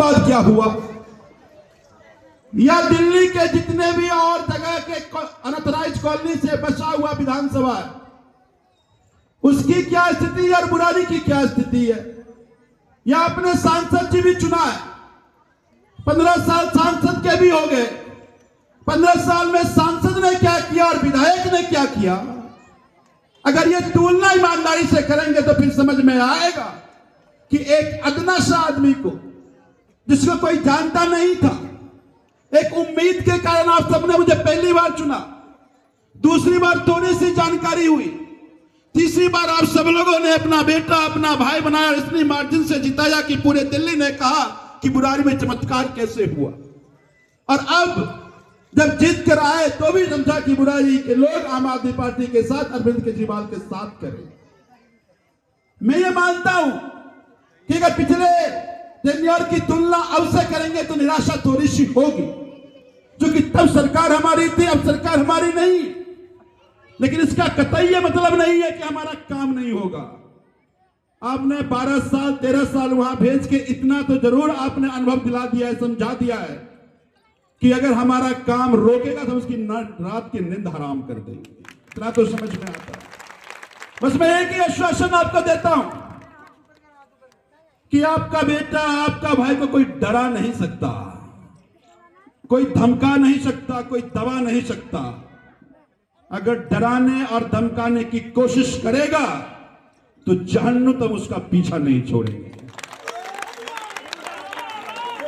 बाद क्या हुआ, या दिल्ली के जितने भी और जगह के अनऑथराइज कॉलोनी से बचा हुआ विधानसभा है, उसकी क्या स्थिति है और बुरारी की क्या स्थिति है। या अपने सांसद जी भी चुना है, 15 साल सांसद के भी हो गए, 15 साल में सांसद ने क्या किया और विधायक ने क्या किया। अगर ये तुलना ईमानदारी से करेंगे तो फिर समझ में आएगा कि एक अदना सा आदमी को, जिसको कोई जानता नहीं था, एक उम्मीद के कारण आप सबने मुझे पहली बार चुना, दूसरी बार थोड़ी सी जानकारी हुई, तीसरी बार आप सब लोगों ने अपना बेटा अपना भाई बनाया, इतनी मार्जिन से जिताया कि पूरे दिल्ली ने कहा कि बुरारी में चमत्कार कैसे हुआ। और अब जब जीत कर आए तो भी समझा कि बुरारी के लोग आम आदमी पार्टी के साथ, अरविंद केजरीवाल के साथ करें। मैं ये मानता हूं कि अगर पिछले टेन्योर की तुलना अब से करेंगे तो निराशा थोड़ी सी होगी, क्योंकि तब सरकार हमारी थी, अब सरकार हमारी नहीं। लेकिन इसका कतई ये मतलब नहीं है कि हमारा काम नहीं होगा। आपने 12 साल 13 साल वहां भेज के इतना तो जरूर आपने अनुभव दिला दिया है, समझा दिया है कि अगर हमारा काम रोकेगा तो उसकी रात की नींद हराम कर देंगे। इतना तो समझ में आता है। बस मैं एक ही आश्वासन आपको देता हूं कि आपका बेटा आपका भाई को कोई डरा नहीं सकता, कोई धमका नहीं सकता, कोई दबा नहीं सकता। अगर डराने और धमकाने की कोशिश करेगा तो जहन्नुम तक उसका पीछा नहीं छोड़ेंगे।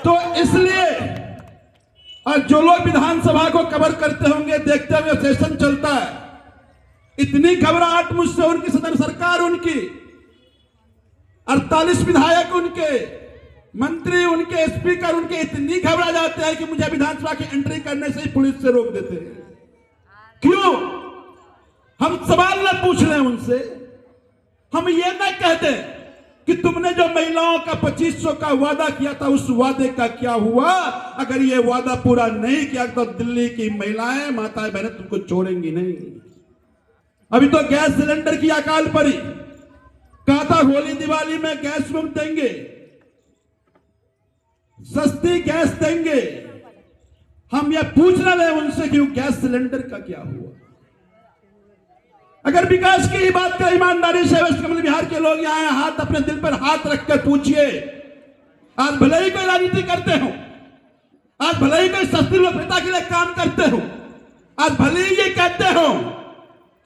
तो इसलिए और जो लोग विधानसभा को कवर करते होंगे, देखते हुए सेशन चलता है, इतनी घबराहट मुझसे उनकी सदन सरकार, उनकी 48 विधायक, उनके मंत्री, उनके स्पीकर, उनके इतनी घबरा जाते हैं कि मुझे विधानसभा की एंट्री करने से ही पुलिस से रोक देते हैं। क्यों? हम सवाल न पूछ रहे हैं उनसे, हम ये न कहते कि तुमने जो महिलाओं का 2500 का वादा किया था उस वादे का क्या हुआ। अगर ये वादा पूरा नहीं किया तो दिल्ली की महिलाएं, माताएं, बहनें तुमको छोड़ेंगी नहीं। अभी तो गैस सिलेंडर की अकाल पड़ी, कहा था होली दिवाली में गैस मुफ्त देंगे, सस्ती गैस देंगे। हम ये पूछ रहे हैं उनसे कि गैस सिलेंडर का क्या हुआ। अगर विकास की बात करें ईमानदारी से, वेस्ट कमल बिहार के लोग यहां हाथ अपने दिल पर हाथ रखकर पूछिए, आज भले ही कोई राजनीति करते हो, आज भले ही कोई सस्ती लोकप्रियता के लिए काम करते हो, आज भले ही ये कहते हो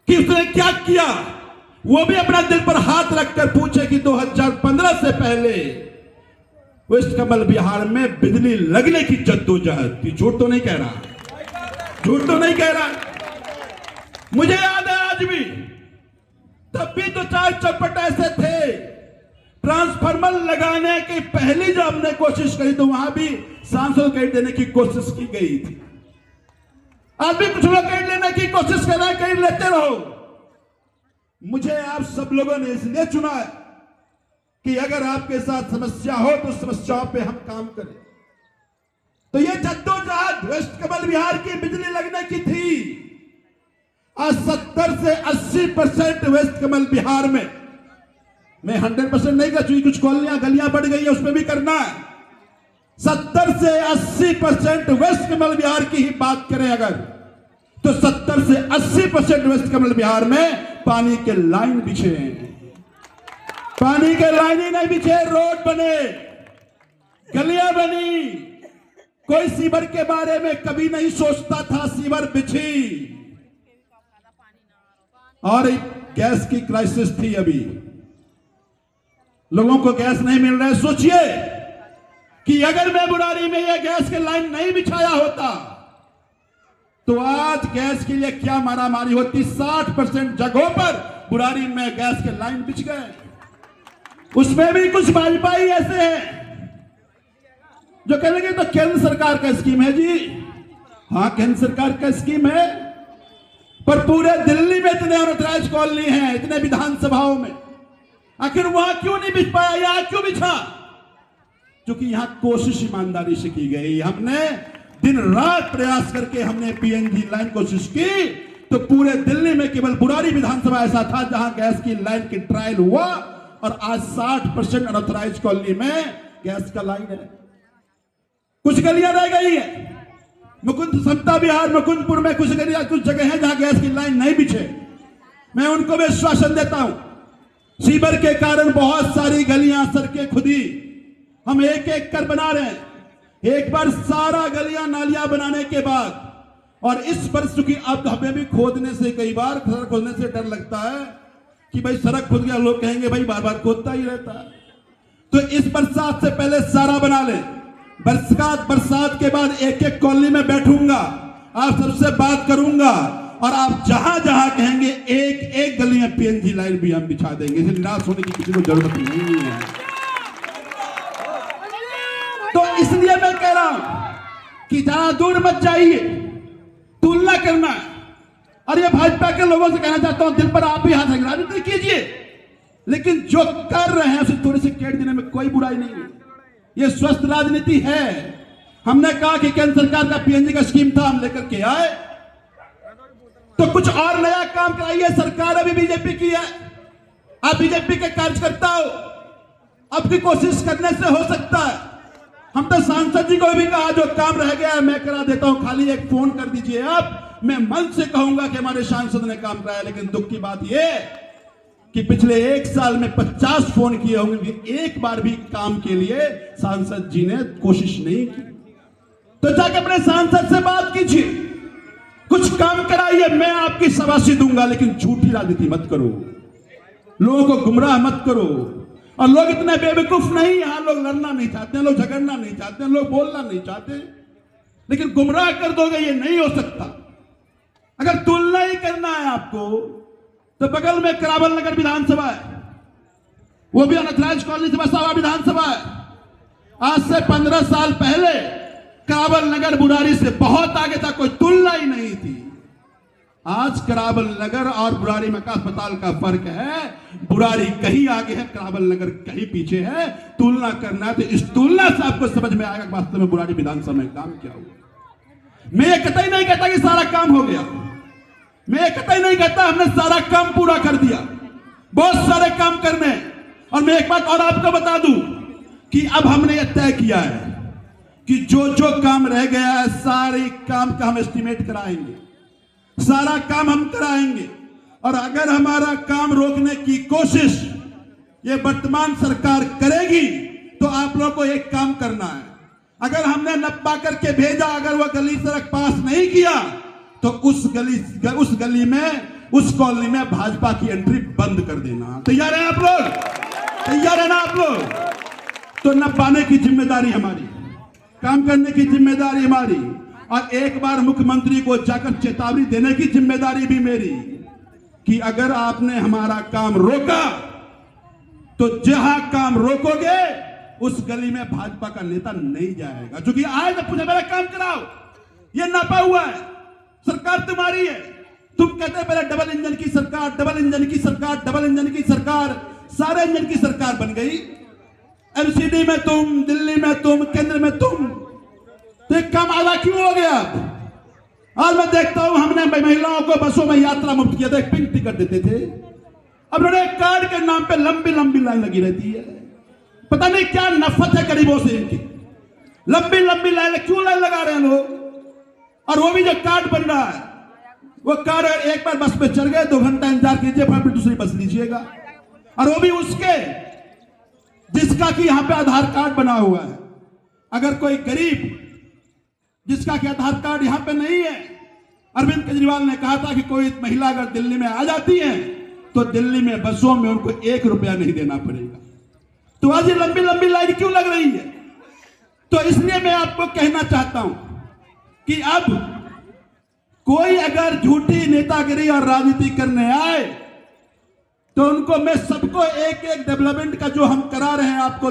कि उसने क्या किया, वो भी अपना दिल पर हाथ रखकर पूछे कि 2015 से पहले वेस्ट कमल बिहार में बिजली लगने की जद्दोजहद थी। झूठ तो नहीं कह रहा, झूठ तो नहीं कह रहा। मुझे याद है आज भी, तब भी तो 4 चौपट ऐसे थे। ट्रांसफार्मर लगाने की पहली जो हमने कोशिश करी तो वहां भी सांसद कैद देने की कोशिश की गई थी। आज भी कुछ लोग कैद लेने की कोशिश कर रहे हैं, कैद लेते रहो। मुझे आप सब लोगों ने इसलिए चुना है कि अगर आपके साथ समस्या हो तो समस्याओं पे हम काम करें। तो ये जद्दोजहद वेस्ट कमल बिहार की बिजली लगने की थी। आज 70 से 80% वेस्ट कमल बिहार में, मैं 100% नहीं कर चुकी, कुछ कॉलोनियां गलियां बढ़ गई है, उसमें भी करना है। 70 से 80% वेस्ट कमल बिहार की ही बात करें अगर, तो 70 से 80% वेस्ट कमल बिहार में पानी के लाइन बिछे हैं। पानी के लाइन ही नहीं बिछे, रोड बने, गलियां बनी। कोई सीवर के बारे में कभी नहीं सोचता था, सीवर बिछी। और गैस की क्राइसिस थी, अभी लोगों को गैस नहीं मिल रहा है। सोचिए कि अगर मैं बुरारी में यह गैस के लाइन नहीं बिछाया होता तो आज गैस के लिए क्या मारामारी होती। 60% जगहों पर बुरारी में गैस के लाइन बिछ गए। उसमें भी कुछ भाजपाई ऐसे हैं जो कहेंगे तो केंद्र सरकार का स्कीम है जी। हाँ, केंद्र सरकार का स्कीम है, पर पूरे दिल्ली में इतने अनऑथराइज्ड कॉलोनी हैं, इतने विधानसभाओं में, आखिर वहां क्यों नहीं बिछ पाया, यहां क्यों बिछा? क्योंकि यहां कोशिश ईमानदारी से की गई। हमने दिन रात प्रयास करके हमने पीएनजी लाइन कोशिश की, तो पूरे दिल्ली में केवल बुरारी विधानसभा ऐसा था जहां गैस की लाइन की ट्रायल हुआ, और आज 60% अनऑथराइज्ड कॉलोनी में गैस का लाइन है। कुछ गलियां रह गई है, मुकुंद समता विहार मुकुंदपुर में कुछ गलियां, कुछ जगह है जहां गैस की लाइन नहीं बिछे। मैं उनको भी आश्वासन देता हूं, सीवर के कारण बहुत सारी गलियां, सड़कें खुदी, हम एक एक कर बना रहे हैं। एक बार सारा गलियां नालियां बनाने के बाद, और इस वर्ष चूंकि अब हमें भी खोदने से, कई बार सड़क खोदने से डर लगता है कि भाई सड़क खुद गया, लोग कहेंगे भाई बार बार खोदता ही रहता है, तो इस बरसात से पहले सारा बना ले। बरसात के बाद एक एक कॉलोनी में बैठूंगा, आप सबसे बात करूंगा, और आप जहां जहां कहेंगे एक एक गली में पीएनजी लाइन भी हम बिछा देंगे। इसलिए निराश होने की किसी को जरूरत नहीं है। तो इसलिए मैं कह रहा हूं कि ज्यादा दूर मत जाइए, तुलना करना। और ये भाजपा के लोगों से कहना चाहता हूं, दिल पर आप ही हाथ रखें, राजनीति कीजिए, लेकिन जो कर रहे हैं उसे थोड़ी सी केट देने में कोई बुराई नहीं है। ये स्वस्थ राजनीति है। हमने कहा कि केंद्र सरकार का पीएनजी का स्कीम था, हम लेकर के आए, तो कुछ और नया काम कराइए। सरकार अभी बीजेपी की है, आप बीजेपी के कार्यकर्ता हो, आपकी कोशिश करने से हो सकता है। हम तो सांसद जी को भी कहा जो काम रह गया है मैं करा देता हूं, खाली एक फोन कर दीजिए आप, मैं मन से कहूंगा कि हमारे सांसद ने काम कराया। लेकिन दुख की बात यह कि पिछले एक साल में 50 फोन किए होंगे, एक बार भी काम के लिए सांसद जी ने कोशिश नहीं की। तो जाकर अपने सांसद से बात कीजिए, कुछ काम कराइए, मैं आपकी शाबाशी दूंगा, लेकिन झूठी राजनीति मत करो, लोगों को गुमराह मत करो। और लोग इतने बेवकूफ नहीं, यहां लोग लड़ना नहीं चाहते, लोग झगड़ना नहीं चाहते, लोग बोलना नहीं चाहते, लेकिन गुमराह कर दोगे ये नहीं हो सकता। अगर तुलना ही करना है आपको, तो बगल में करावल नगर विधानसभा है, वो भी अनथराइज्ड कॉलोनी से बसा हुआ विधानसभा है। आज से 15 साल पहले करावल नगर बुराड़ी से बहुत आगे था, कोई तुलना ही नहीं थी। आज करावल नगर और बुराड़ी में का अस्पताल का फर्क है, बुराड़ी कहीं आगे है, करावल नगर कहीं पीछे है। तुलना करना है तो इस तुलना से आपको समझ में आएगा वास्तव में बुराड़ी विधानसभा में काम क्या हुआ। मैं ये कतई नहीं कहता कि सारा काम हो गया, मैं ये कतई नहीं कहता हमने सारा काम पूरा कर दिया, बहुत सारे काम करने। और मैं एक बात और आपको बता दूं कि अब हमने यह तय किया है कि जो जो काम रह गया है, सारे काम का हम एस्टिमेट कराएंगे, सारा काम हम कराएंगे। और अगर हमारा काम रोकने की कोशिश ये वर्तमान सरकार करेगी, तो आप लोगों को एक काम करना है, अगर हमने नप्पा करके भेजा, अगर वह गली सड़क पास नहीं किया, तो उस गली में, उस कॉलोनी में भाजपा की एंट्री बंद कर देना। तैयार है आप लोग? तैयार है ना आप लोग? तो नपाने की जिम्मेदारी हमारी, काम करने की जिम्मेदारी हमारी, और एक बार मुख्यमंत्री को जाकर चेतावनी देने की जिम्मेदारी भी मेरी कि अगर आपने हमारा काम रोका, तो जहां काम रोकोगे उस गली में भाजपा का नेता नहीं जाएगा। क्योंकि आए तो पूछे मेरा काम कराओ, ये नापा हुआ है, सरकार तुम्हारी है। तुम कहते पहले डबल इंजन की सरकार, डबल इंजन की सरकार, डबल इंजन की सरकार, सारे इंजन की सरकार बन गई। एमसीडी में तुम, दिल्ली में तुम, केंद्र में तुम, तो एक काम आधा क्यों हो गया? आज मैं देखता हूं हमने महिलाओं को बसों में यात्रा मुफ्त किया था, एक पिंक टिकट देते थे, अब उन्होंने कार्ड के नाम पे लंबी लंबी लाइन लगी रहती है। पता नहीं क्या नफरत है गरीबों से इनकी, लंबी लंबी लाइन, क्यों लाइन लगा रहे हैं लोग? और वो भी जो कार्ड बन रहा है, वो कार्ड एक बार बस पे चढ़ गए 2 घंटा इंतजार कीजिए, फिर दूसरी बस लीजिएगा, और वो भी उसके जिसका कि यहां पे आधार कार्ड बना हुआ है। अगर कोई गरीब जिसका कि आधार कार्ड यहां पे नहीं है, अरविंद केजरीवाल ने कहा था कि कोई महिला अगर दिल्ली में आ जाती है तो दिल्ली में बसों में उनको 1 रुपया नहीं देना पड़ेगा। तो आज ये लंबी लंबी लाइन क्यों लग रही है? तो इसलिए मैं आपको कहना चाहता हूं कि अब कोई अगर झूठी नेतागिरी और राजनीति करने आए, तो उनको मैं सबको एक एक डेवलपमेंट का जो हम करा रहे हैं आपको